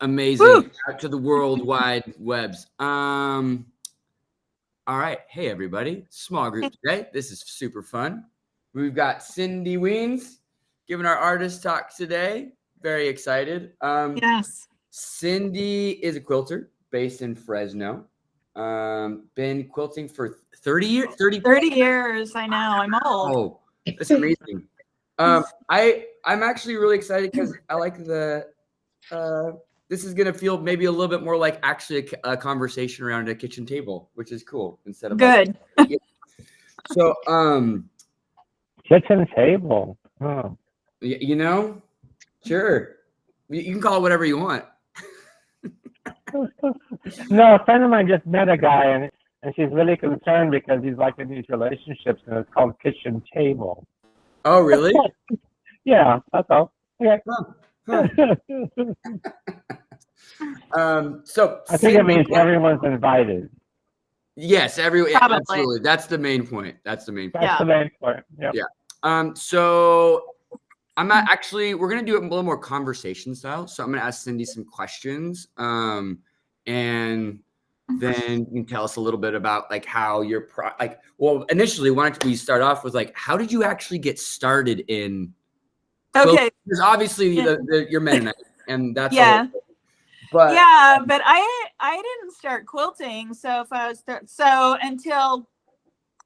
Amazing. Woo! Out to the world wide webs. All right. Hey, everybody. Small group today. This is super fun. We've got Cindy Wiens giving our artist talk today. Very excited. Yes. Cindy is a quilter based in Fresno. Been quilting for 30 years. 30 years. I know. I'm old. Oh, that's amazing. I'm actually really excited because I like this is gonna feel maybe a little bit more like actually a conversation around a kitchen table, which is cool instead of good. Like, so kitchen table. Oh. You know, sure, you can call it whatever you want. No, a friend of mine just met a guy, and she's really concerned because he's like in these relationships, and it's called kitchen table. Oh, really? Yeah, that's all. Okay. Huh. So I think it means everyone's invited. Yes, Probably. absolutely. That's the main point. That's the main point. Yep. Yeah. So we're gonna do it a little more conversation style. So I'm gonna ask Cindy some questions. And then you can tell us a little bit about like how your initially, why don't we start off with like, how did you actually get started in Okay. Because obviously you're Mennonite, and that's yeah. But I didn't start quilting. So until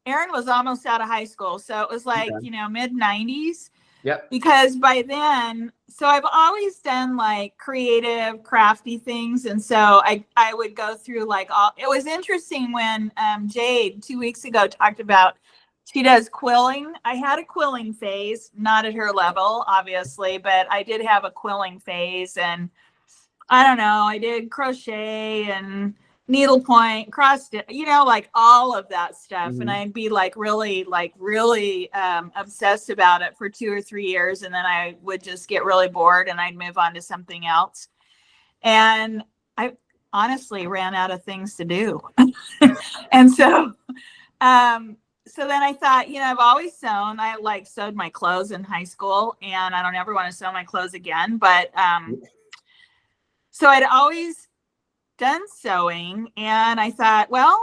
Aaron was almost out of high school. So it was like, mid 90s. Yep. Because by then, so I've always done like creative, crafty things. And so I would go through it was interesting when Jade 2 weeks ago talked about she does quilling. I had a quilling phase, not at her level, obviously, but I did have a quilling phase. And I don't know, I did crochet and needlepoint, cross stitch, like all of that stuff. Mm-hmm. And I'd be really obsessed about it for 2 or 3 years. And then I would just get really bored and I'd move on to something else. And I honestly ran out of things to do. And so then I thought, I've always sewn. I sewed my clothes in high school, and I don't ever want to sew my clothes again. But so I'd always done sewing, and I thought, well,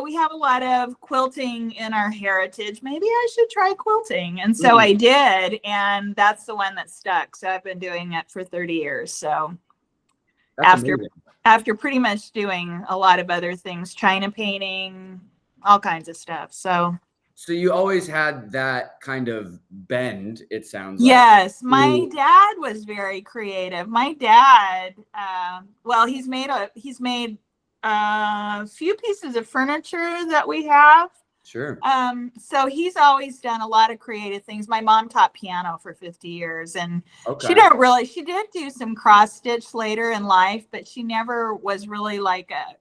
we have a lot of quilting in our heritage. Maybe I should try quilting. And so I did, and that's the one that stuck. So I've been doing it for 30 years. So after pretty much doing a lot of other things, china painting, all kinds of stuff. So you always had that kind of bend, it sounds like. Yes, my dad was very creative. My dad, he's made a few pieces of furniture that we have. Sure. So he's always done a lot of creative things. My mom taught piano for 50 years, and she did do some cross stitch later in life, but she never was really like a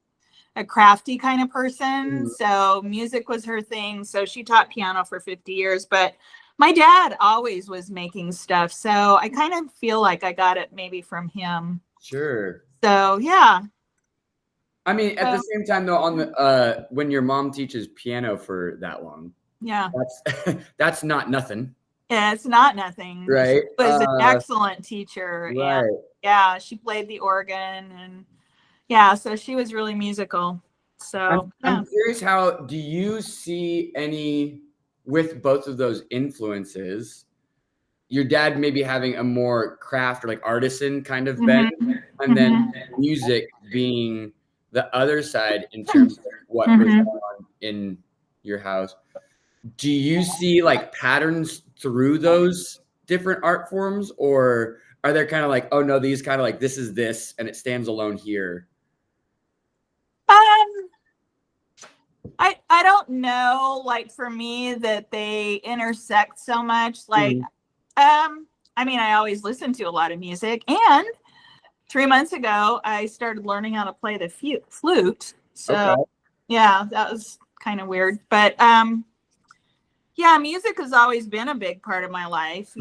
crafty kind of person. So music was her thing. So she taught piano for 50 years, but my dad always was making stuff. So I kind of feel like I got it maybe from him. Sure. So, yeah. I mean, at the same time though, when your mom teaches piano for that long, that's not nothing. Yeah, it's not nothing. Right. She was an excellent teacher. Right. And yeah, she played the organ, and yeah, so she was really musical. So I'm curious, how do you see any with both of those influences? Your dad maybe having a more craft or like artisan kind of bent, and then music being the other side in terms of what was going on in your house. Do you see like patterns through those different art forms, or are there kind of like, oh no, these kind of like, this is this and it stands alone here? I don't know, like for me, that they intersect so much. Like, I mean, I always listen to a lot of music, and 3 months ago, I started learning how to play the flute. So yeah, that was kind of weird, but yeah, music has always been a big part of my life,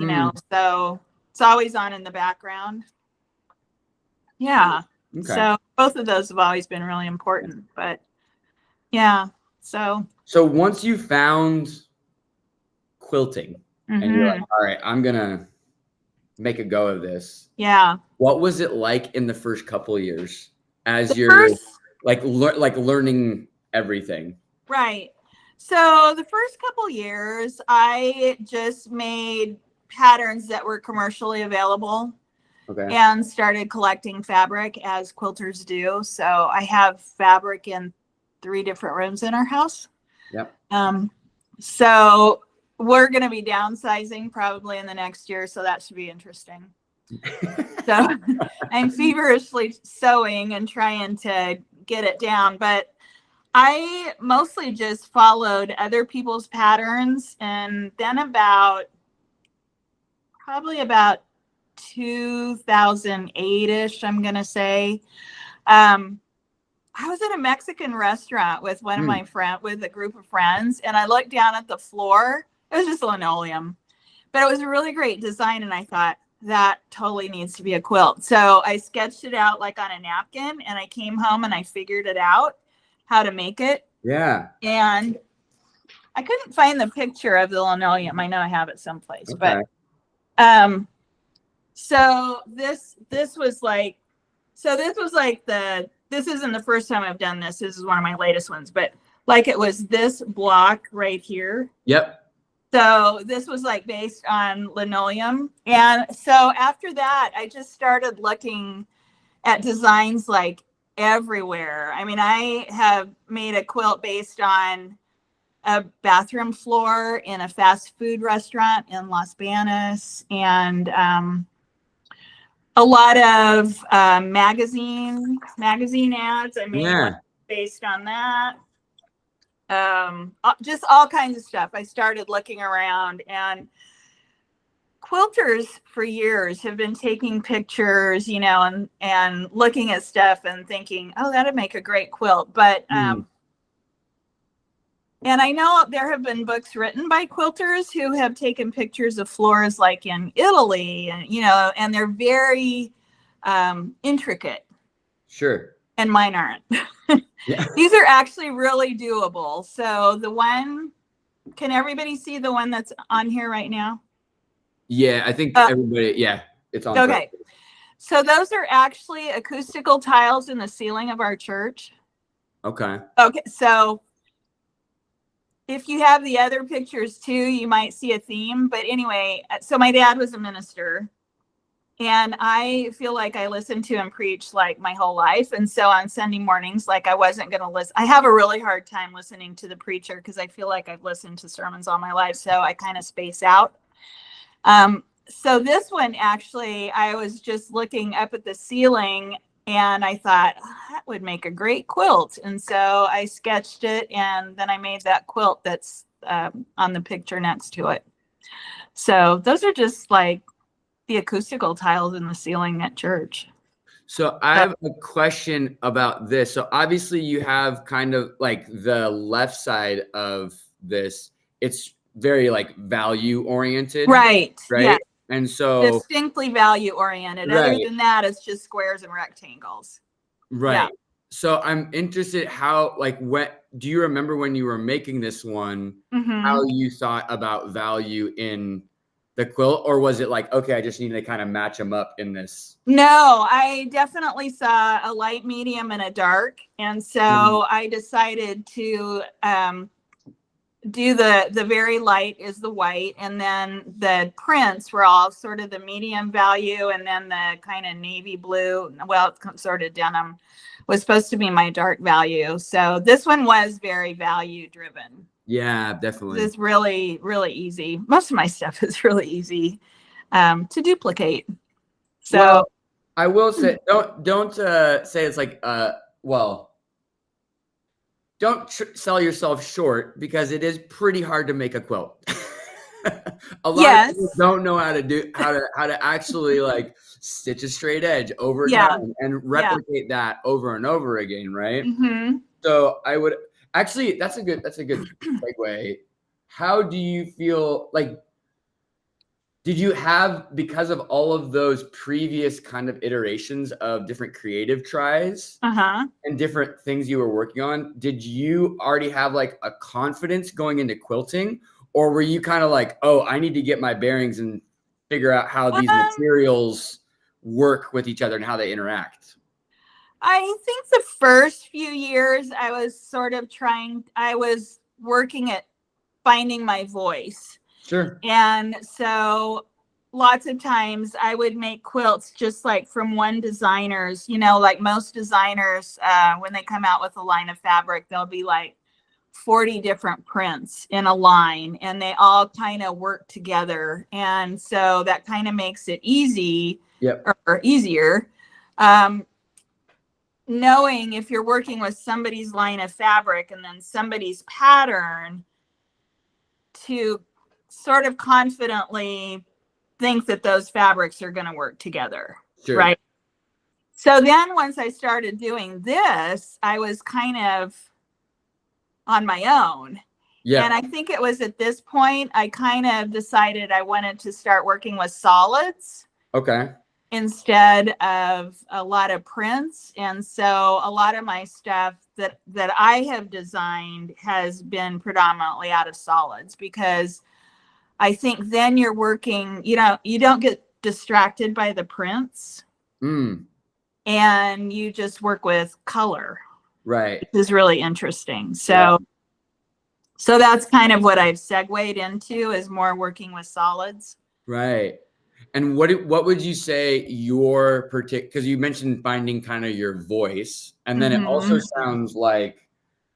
so it's always on in the background. Yeah. Okay. So both of those have always been really important, but yeah. So once you found quilting and you're like, all right, I'm gonna make a go of this. Yeah. What was it like in the first couple of years as The you're first, like learning everything? right. So the first couple years, I just made patterns that were commercially available Okay. and started collecting fabric as quilters do. So I have fabric in 3 different rooms in our house. Yep. So we're going to be downsizing probably in the next year. So that should be interesting. So I'm feverishly sewing and trying to get it down, but I mostly just followed other people's patterns. And then probably about 2008-ish, I'm going to say, I was at a Mexican restaurant with one of my with a group of friends, and I looked down at the floor. It was just linoleum, but it was a really great design. And I thought that totally needs to be a quilt. So I sketched it out like on a napkin, and I came home and I figured it out how to make it. Yeah. And I couldn't find the picture of the linoleum. I know I have it someplace, Okay. but, so this was like this isn't the first time I've done this. This is one of my latest ones, but like it was this block right here. Yep. So this was like based on linoleum. And so after that, I just started looking at designs like everywhere. I mean, I have made a quilt based on a bathroom floor in a fast food restaurant in Las Banas, and a lot of magazine ads. I made one based on that. Just all kinds of stuff. I started looking around, and quilters for years have been taking pictures, and looking at stuff and thinking, oh, that'd make a great quilt. But and I know there have been books written by quilters who have taken pictures of floors like in Italy, and and they're very intricate. Sure. And mine aren't. Yeah. These are actually really doable. So can everybody see the one that's on here right now? Yeah, I think everybody, it's on. Okay. So those are actually acoustical tiles in the ceiling of our church. Okay. Okay. So if you have the other pictures too, you might see a theme. But anyway, so my dad was a minister, and I feel like I listened to him preach like my whole life. And so on Sunday mornings, like I wasn't going to listen. I have a really hard time listening to the preacher because I feel like I've listened to sermons all my life. So I kind of space out. So this one, actually, I was just looking up at the ceiling, and I thought, that would make a great quilt. And so I sketched it, and then I made that quilt that's on the picture next to it. So those are just like the acoustical tiles in the ceiling at church. So I have a question about this. So obviously you have kind of like the left side of this. It's very like value oriented. Right. Yeah. And so distinctly value oriented. Other than that, it's just squares and rectangles. Right. Yeah. So I'm interested how, like, do you remember when you were making this one, how you thought about value in the quilt, or was it like, okay, I just need to kind of match them up in this? No, I definitely saw a light, medium, and a dark. And so I decided to do the very light is the white, and then the prints were all sort of the medium value, and then the kind of navy blue, well, it's sort of denim, was supposed to be my dark value. So this one was very value driven. Yeah, definitely. It's really, really easy. Most of my stuff is really easy to duplicate. So well, I will say, don't say it's like, don't sell yourself short, because it is pretty hard to make a quilt. A lot of people don't know how to actually like stitch a straight edge over time and replicate that over and over again, right? So I would actually, that's a good segue. How do you feel like? Did you have, because of all of those previous kind of iterations of different creative tries and different things you were working on, did you already have like a confidence going into quilting, or were you kind of like, oh, I need to get my bearings and figure out how these materials work with each other and how they interact? I think the first few years I was working at finding my voice. Sure. And so lots of times I would make quilts just like from one designer's, like most designers, when they come out with a line of fabric, there'll be like 40 different prints in a line, and they all kind of work together. And so that kind of makes it easy or easier. Knowing if you're working with somebody's line of fabric and then somebody's pattern, to sort of confidently think that those fabrics are going to work together. Sure. Right. So then once I started doing this, I was kind of on my own. Yeah. And I think it was at this point, I kind of decided I wanted to start working with solids. Okay. Instead of a lot of prints. And so a lot of my stuff that I have designed has been predominantly out of solids, because I think then you're working, you don't get distracted by the prints. And you just work with color. Right. Which is really interesting. So that's kind of what I've segued into, is more working with solids. Right. And what would you say your particular, because you mentioned finding kind of your voice, and then it also sounds like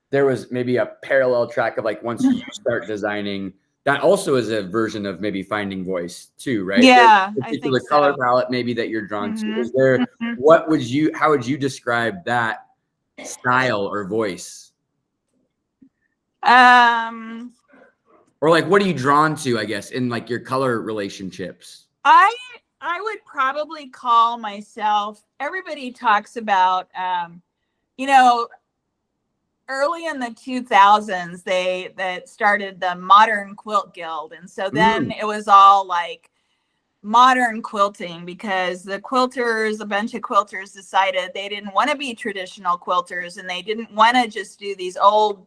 there was maybe a parallel track of like, once you start designing, that also is a version of maybe finding voice too, right? Yeah, There's a I particular think color so. palette maybe that you're drawn to. Is there, how would you describe that style or voice? Or like, what are you drawn to, I guess, in like your color relationships? I would probably call myself, everybody talks about, early in the 2000s, that started the Modern Quilt Guild. And so then it was all like modern quilting, because a bunch of quilters decided they didn't want to be traditional quilters, and they didn't want to just do these old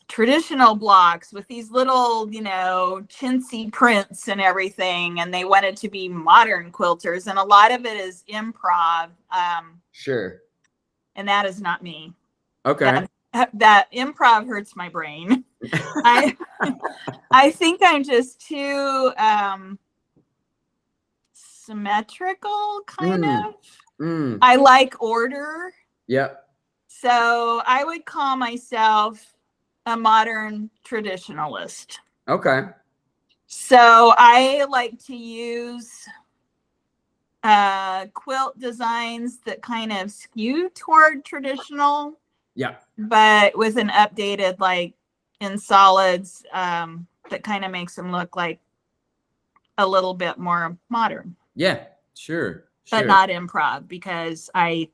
traditional blocks with these little, chintzy prints and everything. And they wanted to be modern quilters. And a lot of it is improv. Sure. And that is not me. Okay. That improv hurts my brain. I think I'm just too symmetrical, kind of. I like order. Yep. So I would call myself a modern traditionalist. Okay. So I like to use quilt designs that kind of skew toward traditional. Yeah. But with an updated, like in solids, that kind of makes them look like a little bit more modern. Yeah, sure. But not improv, because I've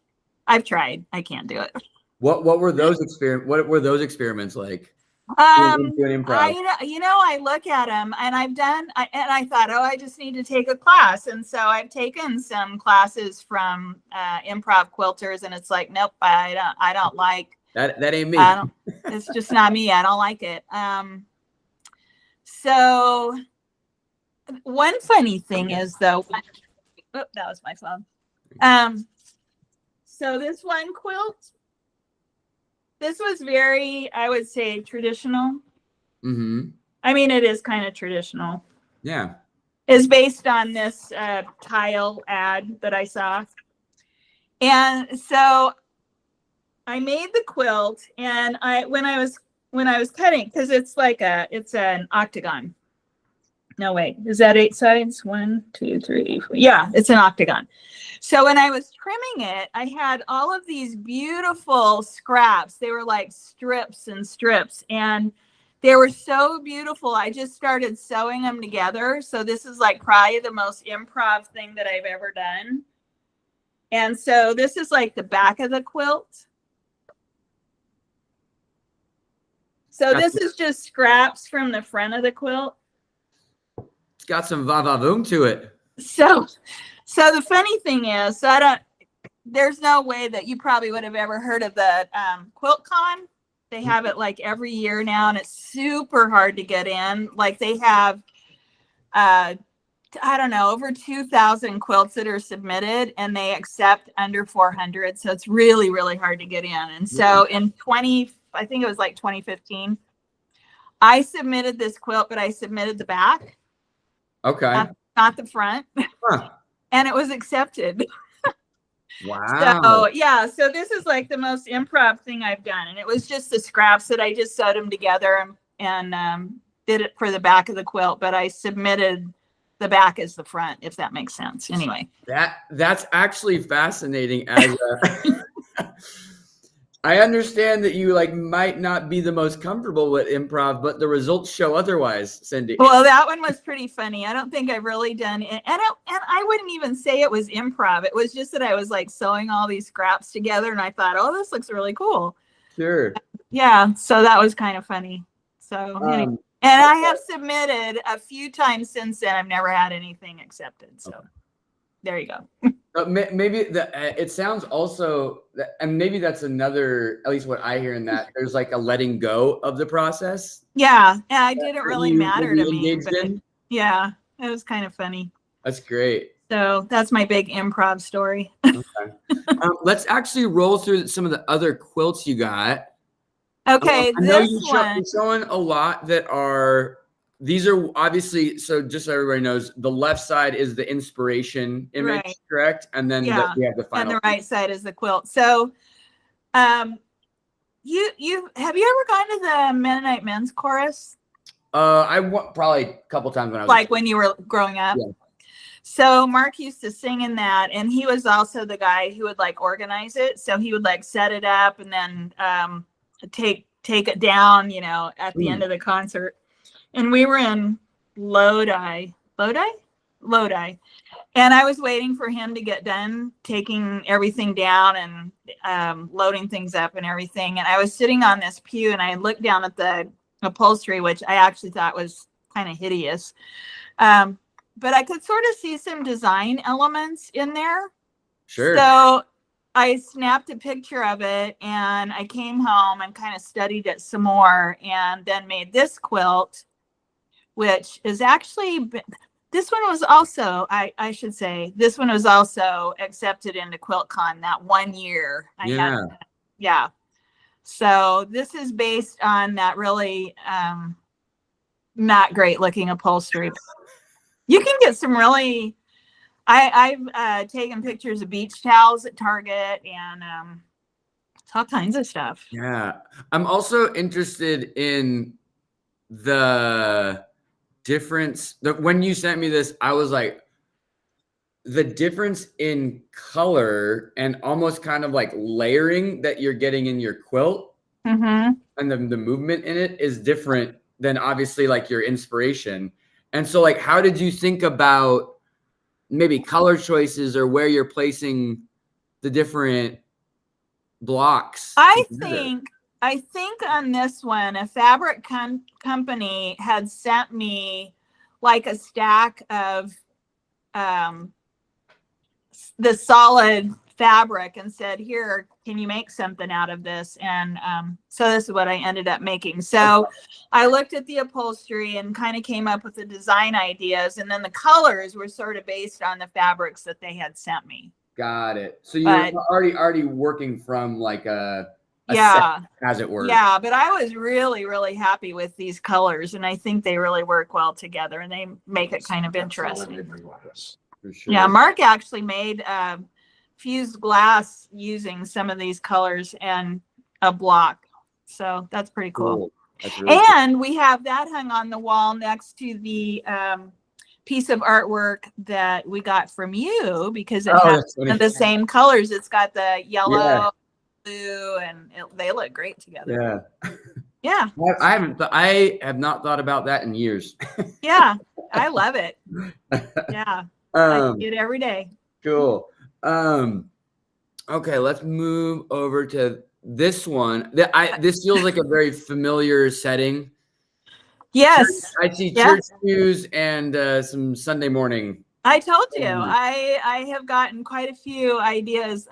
tried. I can't do it. What were those experiments like? I look at them, and I thought, I just need to take a class. And so I've taken some classes from improv quilters, and it's like, nope, I don't like that. That ain't me. It's just not me. I don't like it. So one funny thing is, though, that was my phone. So this one quilt, this was very, I would say, traditional. I mean, it is kind of traditional. Yeah. It's based on this tile ad that I saw. And so I made the quilt, and when I was cutting, because it's an octagon. No, wait, is that 8 sides? 1, 2, 3, 4. Yeah, it's an octagon. So when I was trimming it, I had all of these beautiful scraps. They were like strips and strips, and they were so beautiful. I just started sewing them together. So this is like probably the most improv thing that I've ever done. And so this is like the back of the quilt. So this is just scraps from the front of the quilt. It's got some va-va-voom to it. So the funny thing is, there's no way that you probably would have ever heard of the QuiltCon. They have it like every year now, and it's super hard to get in. Like they have I don't know, over 2,000 quilts that are submitted, and they accept under 400. So it's really, really hard to get in. And so in I think it was like 2015, I submitted this quilt, but I submitted the back. Okay. Not the front. Huh. And it was accepted. Wow. So yeah, so this is like the most improv thing I've done. And it was just the scraps that I just sewed them together and did it for the back of the quilt, but I submitted the back as the front, if that makes sense. Anyway. That's actually fascinating. I understand that you like might not be the most comfortable with improv, but the results show otherwise, Cindy. Well, that one was pretty funny. I don't think I've really done it. And I wouldn't even say it was improv. It was just that I was like sewing all these scraps together and I thought, oh, this looks really cool. Sure. Yeah. So that was kind of funny. So anyway. And I have submitted a few times since then. I've never had anything accepted. So there you go. Maybe it sounds also, and maybe that's another, at least what I hear in that, there's like a letting go of the process. Yeah. Yeah. It didn't really matter to me. But yeah. It was kind of funny. That's great. So that's my big improv story. Okay. Let's actually roll through some of the other quilts you got. Okay. I know you're showing a lot that are, these are obviously, so just so everybody knows, the left side is the inspiration image, right, correct? And then we have the final. And the right side is the quilt. So you have you ever gone to the Mennonite men's chorus? I went probably a couple times when I was like when you were growing up. Yeah. So Mark used to sing in that, and he was also the guy who would like organize it. So he would like set it up and then take it down, you know, at the end of the concert. And we were in Lodi. And I was waiting for him to get done taking everything down and loading things up and everything. And I was sitting on this pew and I looked down at the upholstery, which I actually thought was kind of hideous. But I could sort of see some design elements in there. Sure. So I snapped a picture of it and I came home and kind of studied it some more and then made this quilt, which is actually, this one was also, I should say, this one was also accepted into QuiltCon that 1 year. Yeah. So this is based on that really not great looking upholstery. You can get some really, I've taken pictures of beach towels at Target and all kinds of stuff. Yeah. I'm also interested in the difference. When you sent me this, I was like, the difference in color and almost kind of like layering that you're getting in your quilt and the movement in it is different than obviously like your inspiration. And so like, how did you think about maybe color choices or where you're placing the different blocks? I think on this one, a fabric company had sent me like a stack of the solid fabric and said, here, can you make something out of this? And so this is what I ended up making. So I looked at the upholstery and kind of came up with the design ideas. And then the colors were sort of based on the fabrics that they had sent me. Got it. So you're already working from like a set, as it were. Yeah, but I was really, really happy with these colors. And I think they really work well together and they make it kind of interesting. For sure. Yeah, Mark actually made fused glass using some of these colors and a block. So that's pretty cool. That's really cool. We have that hung on the wall next to the piece of artwork that we got from you because it has the same colors. It's got the yellow, blue, and they look great together. Yeah. I have not thought about that in years. Yeah, I love it. Yeah, I see it every day. Cool. Okay, let's move over to this one. This feels like a very familiar setting. Yes. I see church shoes and some Sunday morning. I told you, I have gotten quite a few ideas.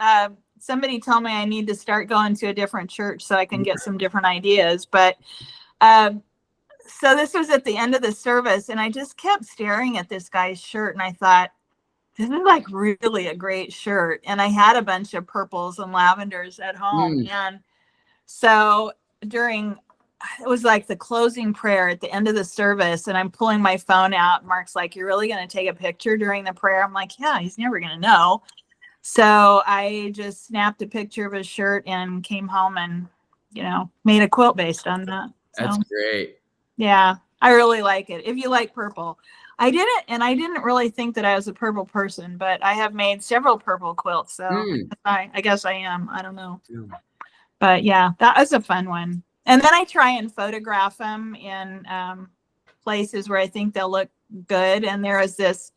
Somebody told me I need to start going to a different church so I can get some different ideas. But so this was at the end of the service, and I just kept staring at this guy's shirt, and I thought, this is like really a great shirt. And I had a bunch of purples and lavenders at home. And so it was like the closing prayer at the end of the service, and I'm pulling my phone out. Mark's like, "You're really going to take a picture during the prayer?" I'm like, "Yeah, he's never going to know." So I just snapped a picture of his shirt and came home and, made a quilt based on that. So, that's great. Yeah, I really like it. If you like purple. I didn't really think that I was a purple person, but I have made several purple quilts. So I guess I am. I don't know. Yeah. But yeah, that was a fun one. And then I try and photograph them in places where I think they'll look good. And there is this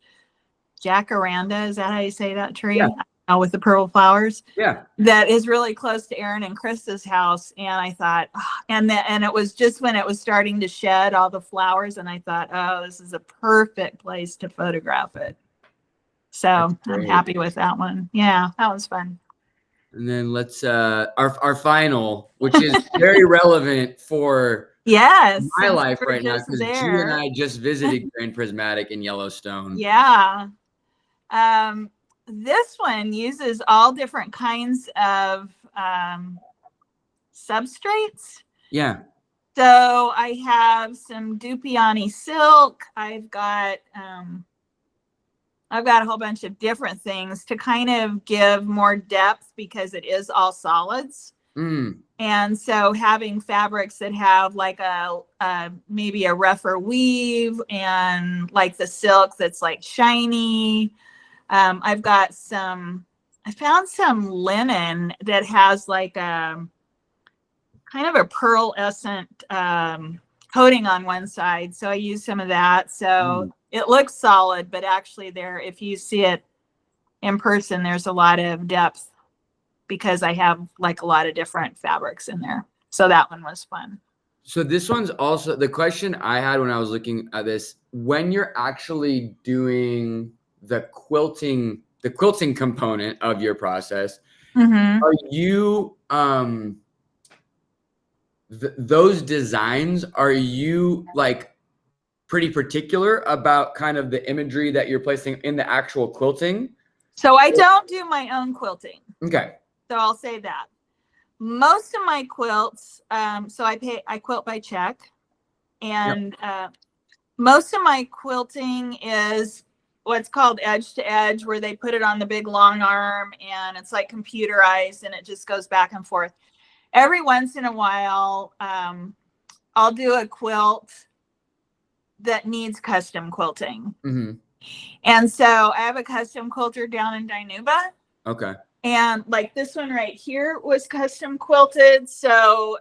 jacaranda. Is that how you say that tree? Yeah. With the purple flowers. Yeah. That is really close to Aaron and Chris's house. And I thought, and it was just when it was starting to shed all the flowers. And I thought, oh, this is a perfect place to photograph it. So I'm happy with that one. Yeah, that was fun. And then let's our final, which is very relevant for my life right now, because G and I just visited Grand Prismatic in Yellowstone. Yeah. This one uses all different kinds of substrates. Yeah. So I have some Dupioni silk. I've got a whole bunch of different things to kind of give more depth because it is all solids. And so having fabrics that have like maybe a rougher weave and like the silk that's like shiny. I found some linen that has like a kind of a pearlescent coating on one side. So I use some of that. So it looks solid, but actually if you see it in person, there's a lot of depth because I have like a lot of different fabrics in there. So that one was fun. So this one's also the question I had when I was looking at this, when you're actually doing the quilting component of your process, are you those designs, are you like pretty particular about kind of the imagery that you're placing in the actual quilting? So I don't do my own quilting. Okay. So I'll say that. Most of my quilts, so I quilt by check, and most of my quilting is what's called edge to edge, where they put it on the big long arm and it's like computerized and it just goes back and forth. Every once in a while, I'll do a quilt that needs custom quilting. And so I have a custom quilter down in Dinuba. Okay. And like this one right here was custom quilted. So,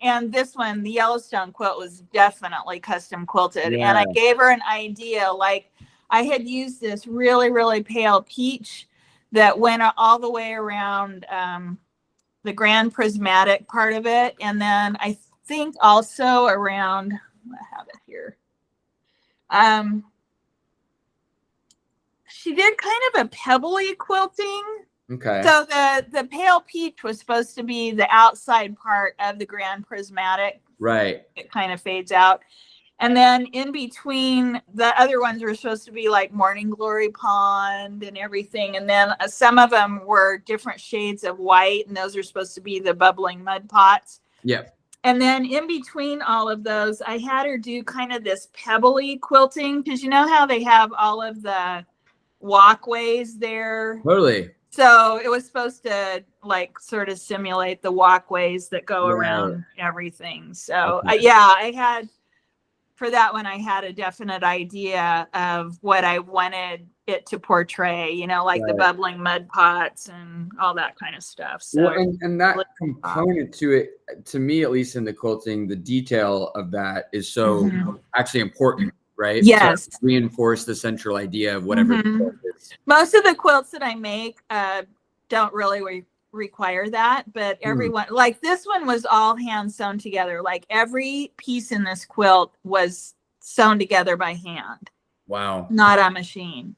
and this one, the Yellowstone quilt, was definitely custom quilted. Yeah. And I gave her an idea. Like I had used this really, really pale peach that went all the way around the Grand Prismatic part of it. And then I think also around, I have it here. She did kind of a pebbly quilting. Okay. So the pale peach was supposed to be the outside part of the Grand Prismatic. Right. It kind of fades out. And then in between, the other ones were supposed to be like Morning Glory Pond and everything. And then some of them were different shades of white, and those are supposed to be the bubbling mud pots. Yep. And then in between all of those, I had her do kind of this pebbly quilting, because you know how they have all of the walkways there? Totally. So it was supposed to like sort of simulate the walkways that go around everything. So I had, for that one, I had a definite idea of what I wanted it to portray, you know, like the bubbling mud pots and all that kind of stuff. So well, and that component to it, to me, at least in the quilting, the detail of that is so actually important, right? Yes. To reinforce the central idea of whatever the quilt is. Most of the quilts that I make don't really require that, but everyone, like this one was all hand sewn together. Like every piece in this quilt was sewn together by hand. Wow. Not on machine.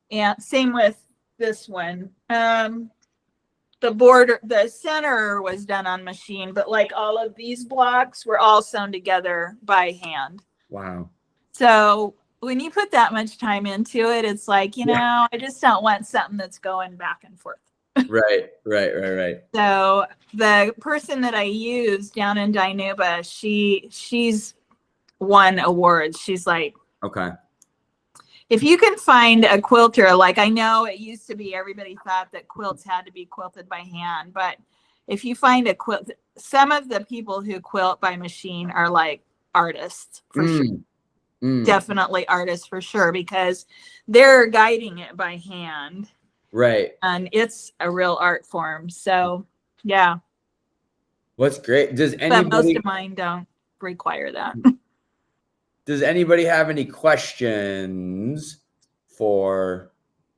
And same with this one. The the border, the center was done on machine, but like all of these blocks were all sewn together by hand. Wow. So when you put that much time into it, it's like, you know, I just don't want something that's going back and forth. Right. So the person that I use down in Dinuba, she's won awards. She's like, okay. If you can find a quilter, like I know it used to be, everybody thought that quilts had to be quilted by hand, but if you find a quilt, some of the people who quilt by machine are like artists for sure. Definitely artists for sure, because they're guiding it by hand. Right. And it's a real art form. So yeah. What's great. But most of mine don't require that. Does anybody have any questions for,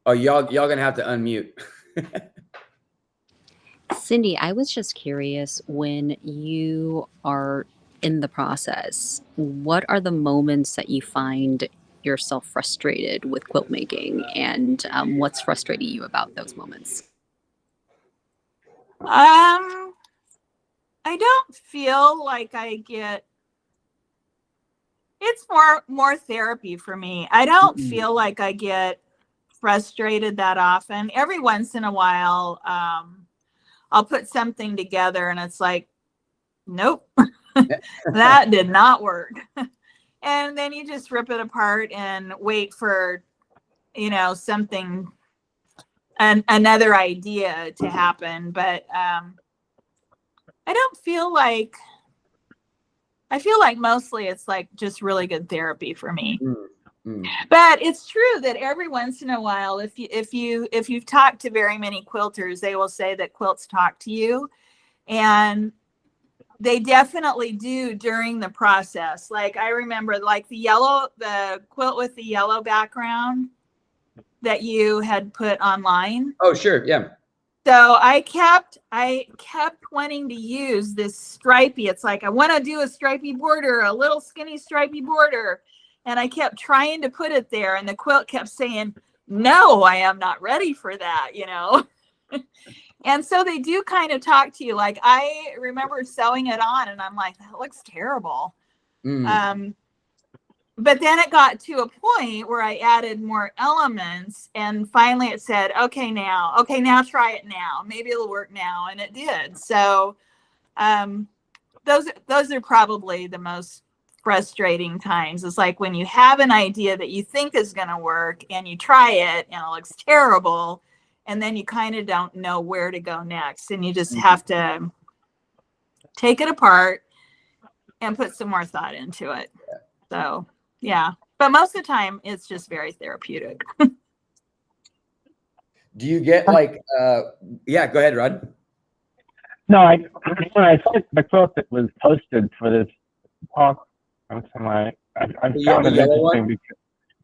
oh, y'all gonna have to unmute. Cindy, I was just curious, when you are in the process, what are the moments that you find yourself frustrated with quilt making, and what's frustrating you about those moments? I don't feel like I get, it's more therapy for me. I don't feel like I get frustrated that often. Every once in a while, I'll put something together and it's like, nope, that did not work. And then you just rip it apart and wait for, you know, something, another idea to happen. But I don't feel like, I feel like mostly it's like just really good therapy for me. But it's true that every once in a while, if you've talked to very many quilters, they will say that quilts talk to you, and they definitely do during the process. Like I remember, like the quilt with the yellow background that you had put online. Oh, sure, yeah. So I kept wanting to use this stripy. It's like, I want to do a stripy border, a little skinny stripy border. And I kept trying to put it there. And the quilt kept saying, no, I am not ready for that, you know? And so they do kind of talk to you. Like I remember sewing it on and I'm like, that looks terrible. But then it got to a point where I added more elements, and finally it said, okay, now try it now. Maybe it'll work now. And it did. So those are probably the most frustrating times. It's like when you have an idea that you think is going to work and you try it and it looks terrible, and then you kind of don't know where to go next. And you just have to take it apart and put some more thought into it. So yeah, but most of the time it's just very therapeutic. Do you get like, yeah, go ahead, Rod. No, when I saw the quilt that was posted for this talk, I found it interesting because,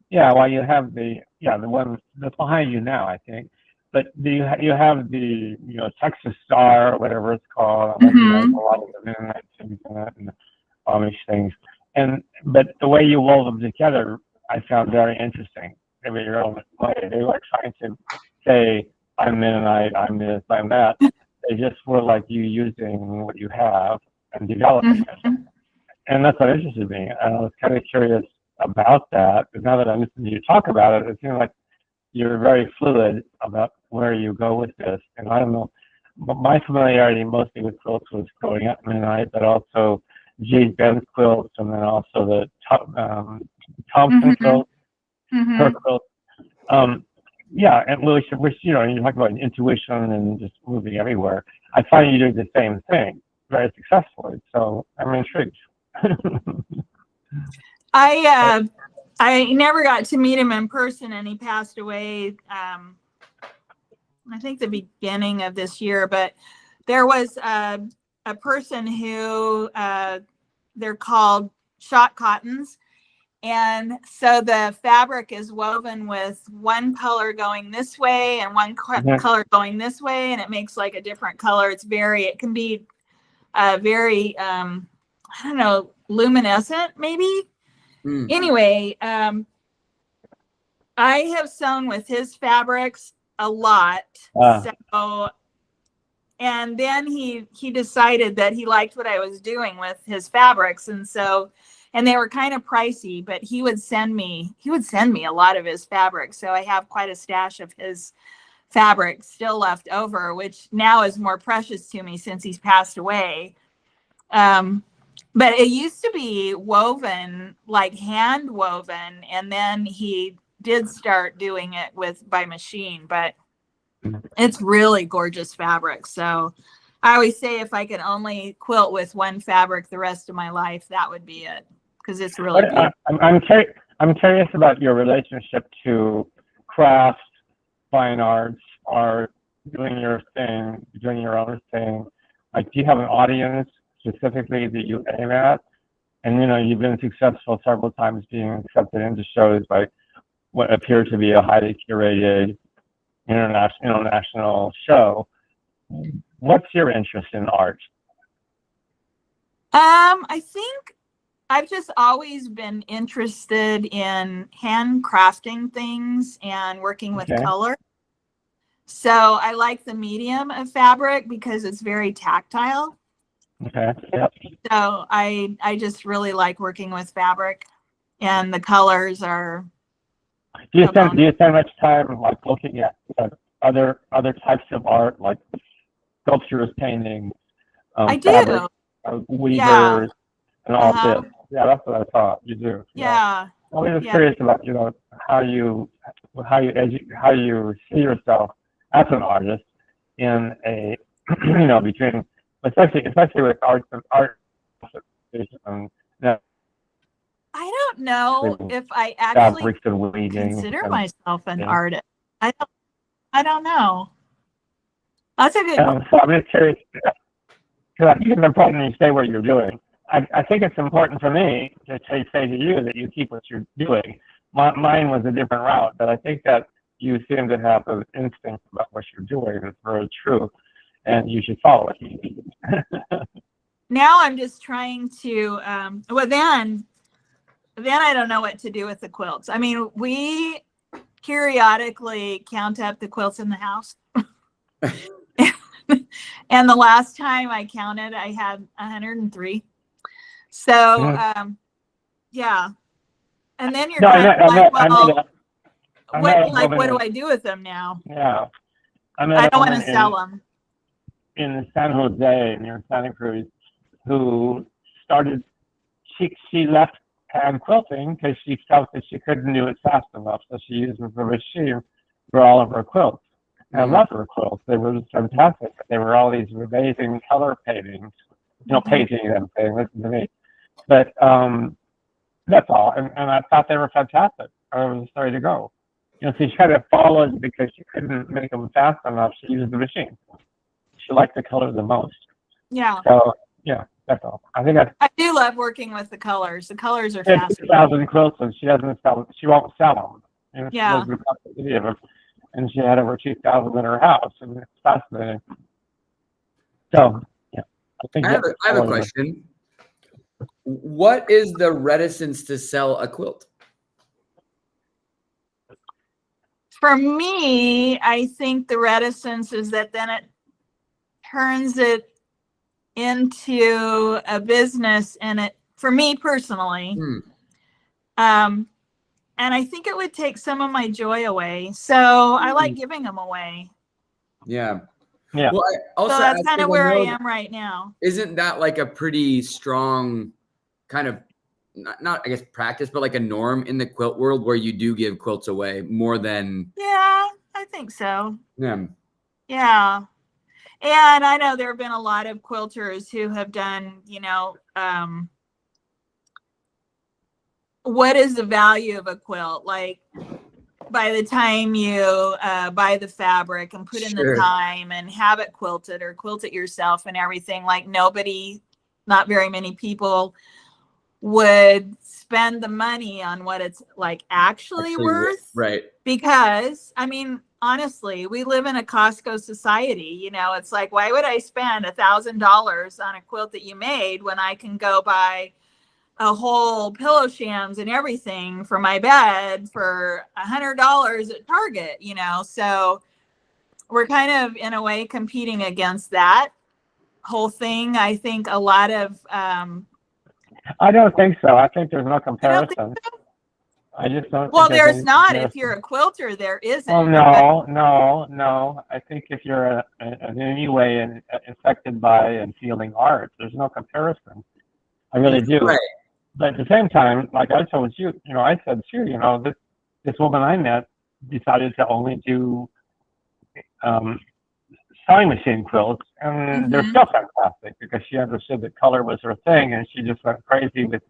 yeah, well, you have the one that's behind you now, I think, but you have the, you know, Texas Star or whatever it's called. Like, you know, a lot of the Mennonite things and Amish things. But the way you wove them together, I found very interesting. They were your own way. They were trying to say, I'm Mennonite, I'm this, I'm that. They just were like you using what you have and developing it. And that's what interested me. And I was kind of curious about that. But now that I'm listening to you talk about it, it seems like you're very fluid about where you go with this. And I don't know, but my familiarity mostly with quilts was growing up Mennonite, but also G. Ben's quilts, and then also the Thompson quilt, her quilt. Yeah, and which, you know, you talk about intuition and just moving everywhere. I find you doing the same thing very successfully. So I'm intrigued. I never got to meet him in person, and he passed away I think the beginning of this year. But there was a person who they're called shot cottons, and so the fabric is woven with one color going this way and one color going this way, and it makes like a different color. It can be very I don't know, luminescent maybe. Anyway, I have sewn with his fabrics a lot. So and then he decided that he liked what I was doing with his fabrics, and they were kind of pricey, but he would send me a lot of his fabrics. So I have quite a stash of his fabric still left over, which now is more precious to me since he's passed away. But it used to be woven, like hand woven, and then he did start doing it by machine, but it's really gorgeous fabric. So I always say if I could only quilt with one fabric the rest of my life, that would be it, because it's really beautiful. I'm curious about your relationship to crafts, fine arts, or doing your thing, doing your own thing. Like, do you have an audience specifically that you aim at? And you've been successful several times being accepted into shows by what appears to be a highly curated international show. What's your interest in art? I think I've just always been interested in handcrafting things and working with color. So I like the medium of fabric because it's very tactile. Okay. Yep. So I just really like working with fabric, and the colors are. Do you spend much time like looking at other types of art, like sculptures, paintings, I fabric, do. weavers, and all this? Yeah, that's what I thought you do. Yeah. I was just curious about how you see yourself as an artist in a between especially with art. I don't know if I actually consider myself an artist. I don't know. That's a good question. So I'm just curious, because I think it's important you stay what you're doing. I think it's important for me to say to you that you keep what you're doing. Mine was a different route, but I think that you seem to have an instinct about what you're doing. It's very true, and you should follow it. Now I'm just trying to, then I don't know what to do with the quilts. I mean, we periodically count up the quilts in the house. And the last time I counted, I had 103. So, yeah. And then you're what do I do with them now? Yeah. I don't want to sell them. In San Jose, near Santa Cruz, who started, she left hand quilting because she felt that she couldn't do it fast enough. So she used the machine for all of her quilts. And I love her quilts. They were just fantastic. They were all these amazing color paintings, painting them, saying, listen to me. But that's all. And I thought they were fantastic. I was ready to go. So she kind of followed because she couldn't make them fast enough. She used the machine. She liked the color the most. Yeah. So, yeah, that's all. I do love working with the colors. The colors are fascinating. 2,000 quilts, and she won't sell them. Yeah. And she had over 2,000 in her house, and it's fascinating. So, yeah. I have a question. What is the reticence to sell a quilt? For me, I think the reticence is that then it turns it into a business, and it, for me personally, and I think it would take some of my joy away. So I like giving them away. Yeah. Yeah. Well, so that's kind of where I am right now. Isn't that like a pretty strong kind of, not I guess practice, but like a norm in the quilt world where you do give quilts away more than? Yeah, I think so. Yeah. Yeah. And I know there have been a lot of quilters who have done, what is the value of a quilt? Like, by the time you buy the fabric and put in the time and have it quilted or quilt it yourself and everything, like not very many people would spend the money on what it's like actually worth. Right. Because, I mean, honestly, we live in a Costco society. It's like, why would I spend $1,000 on a quilt that you made when I can go buy a whole pillow shams and everything for my bed for $100 at Target, So we're kind of in a way competing against that whole thing. I think a lot of I don't think so. I think there's no I don't comparison. think so. I just don't Well, think there's not. If you're a quilter, there isn't. Oh, no. I think if you're in any way affected by and feeling art, there's no comparison. I really do. Right. But at the same time, like I told you, I said too, this woman I met decided to only do sewing machine quilts, and they're still fantastic because she understood that color was her thing, and she just went crazy with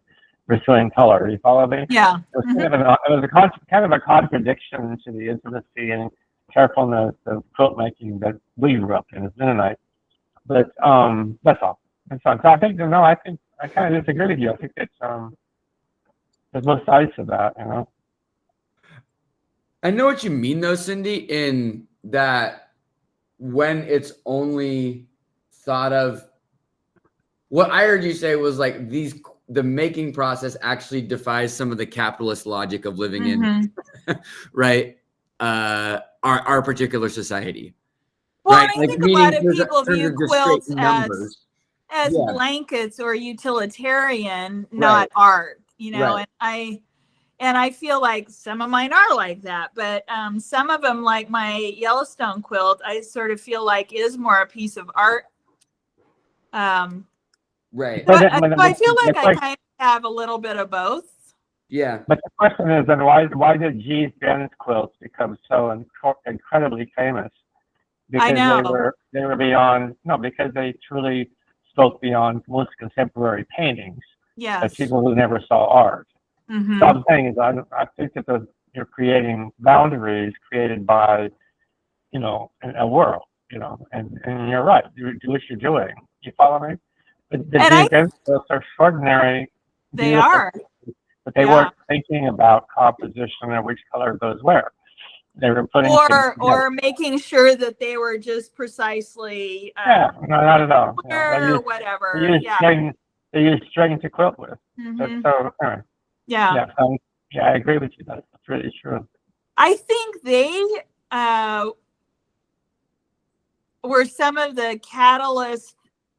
pursuing color. You follow me? Yeah. It was kind of a contradiction to the intimacy and carefulness of quilt making that we grew up in as Mennonite. But that's all. And so I think I kind of disagree with you. I think it's there's both sides to that, I know what you mean though, Cindy, in that when it's only thought of, what I heard you say was like the making process actually defies some of the capitalist logic of living in, right? Our particular society. Well, right? and I think a lot of people view quilts as Yeah. blankets or utilitarian, not art, Right. and I feel like some of mine are like that, but some of them, like my Yellowstone quilt, I sort of feel like is more a piece of art. Right. So I feel like I kind of have a little bit of both. Yeah. But the question is, then why did G's Ben's quilts become so incredibly famous? Because I know. they were beyond, no, because they truly spoke beyond most contemporary paintings. Yes. Of people who never saw art. So I'm saying is, I think that you're creating boundaries created by, a world, and you're right. You do what you're doing. You follow me? But the G's Ben's quilts are extraordinary. They are. But they weren't thinking about composition or which color goes where. They were putting or making sure that they were just precisely no, not at all. Or whatever. They use string to quilt with. So anyway. Yeah. I agree with you. That's really true. I think they were some of the catalysts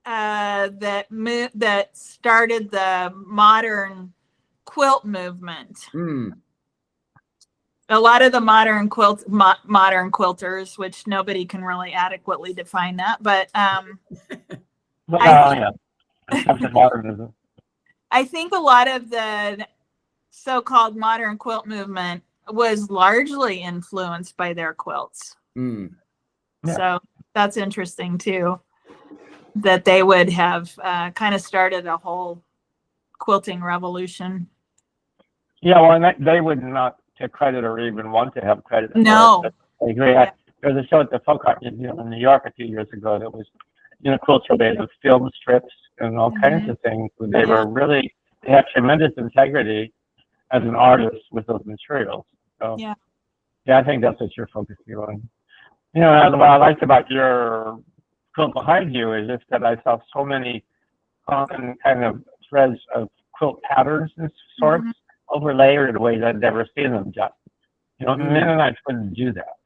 that started the modern quilt movement. A lot of the modern quilters, which nobody can really adequately define that, but I think a lot of the so-called modern quilt movement was largely influenced by their quilts. So that's interesting too, that they would have kind of started a whole quilting revolution. Yeah, well, and they would not take credit or even want to have credit. No. I agree. There was a show at the Folk Art Museum in New York a few years ago that was, quilts were made of film strips and all kinds of things. They had tremendous integrity as an artist with those materials. So, I think that's what you're focusing on. What I liked about your quilt behind you is just that I saw so many common kind of threads of quilt patterns and sorts overlayered in ways I'd never seen them done. Mennonites wouldn't do that.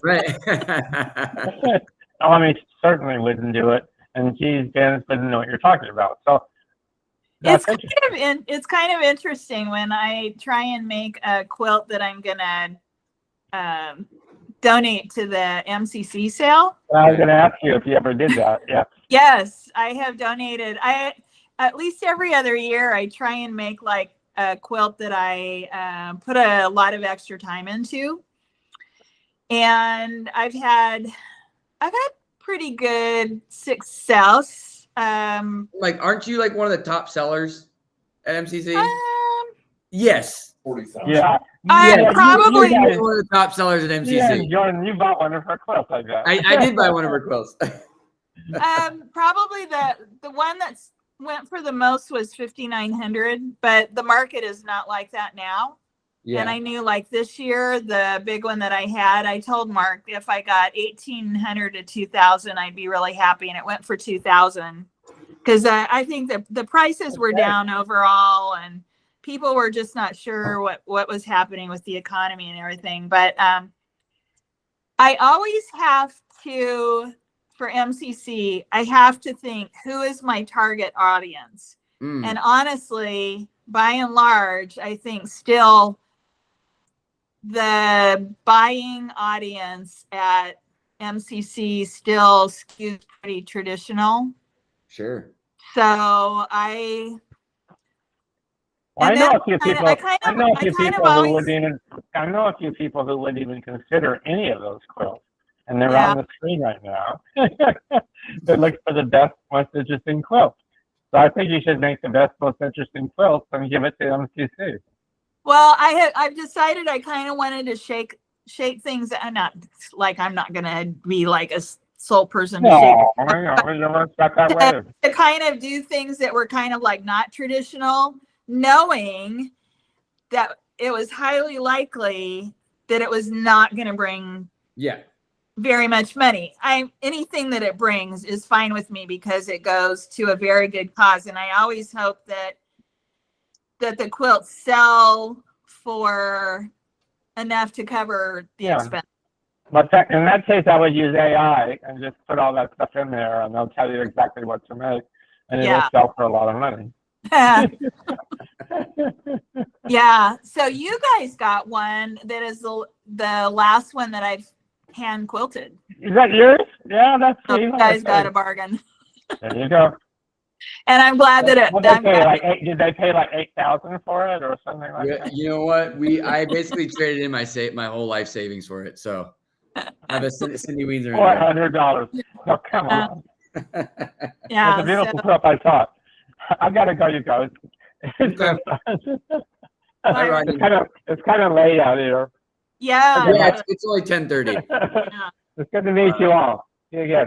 Right. Certainly wouldn't do it. And G's Ben's didn't know what you're talking about. So it's kind of interesting when I try and make a quilt that I'm gonna donate to the MCC sale. I was gonna ask you if you ever did that. Yeah. Yes, I have donated. At least every other year I try and make like a quilt that I put a lot of extra time into, and I've had pretty good success. Aren't you like one of the top sellers at MCC? Yes. 40,000. Yeah. Probably you're one of the top sellers at MCC. Yeah, Jordan, you bought one of her quilts, I guess. I did buy one of her quilts. Probably the one that's went for the most was 5,900, but the market is not like that now. Yeah. And I knew like this year, the big one that I had, I told Mark if I got 1,800 to 2,000, I'd be really happy. And it went for 2,000 because I think that the prices were down overall and people were just not sure what was happening with the economy and everything. But I always have to, for MCC, I have to think, who is my target audience? And honestly, by and large, I think still the buying audience at MCC still skews pretty traditional. Sure. So I know a few people. I know a few people who wouldn't even consider any of those quilts, and they're on the screen right now. They look for the best, most interesting quilt. So I think you should make the best, most interesting quilt and give it to MCC. Well, I've decided I kind of wanted to shake things. I'm not gonna be like a sole person to kind of do things that were kind of like not traditional, knowing that it was highly likely that it was not going to bring very much money. Anything that it brings is fine with me because it goes to a very good cause, and I always hope that the quilts sell for enough to cover the expense. But in that case, I would use AI and just put all that stuff in there, and they'll tell you exactly what to make, and it'll sell for a lot of money. Yeah. So you guys got one that is the last one that I've hand quilted. Is that yours? Yeah, that's you guys got a bargain. There you go. And I'm glad that it. Did they pay like $8,000 for it or something like that? You know what? I basically traded in my whole life savings for it. So I have a Cindy Weezer. $400. Oh, come on. Yeah. It's a beautiful quilt, I thought. I gotta go, you guys. It's kind of late out here. Yeah. It's only 10:30. It's good to meet you all. See you again.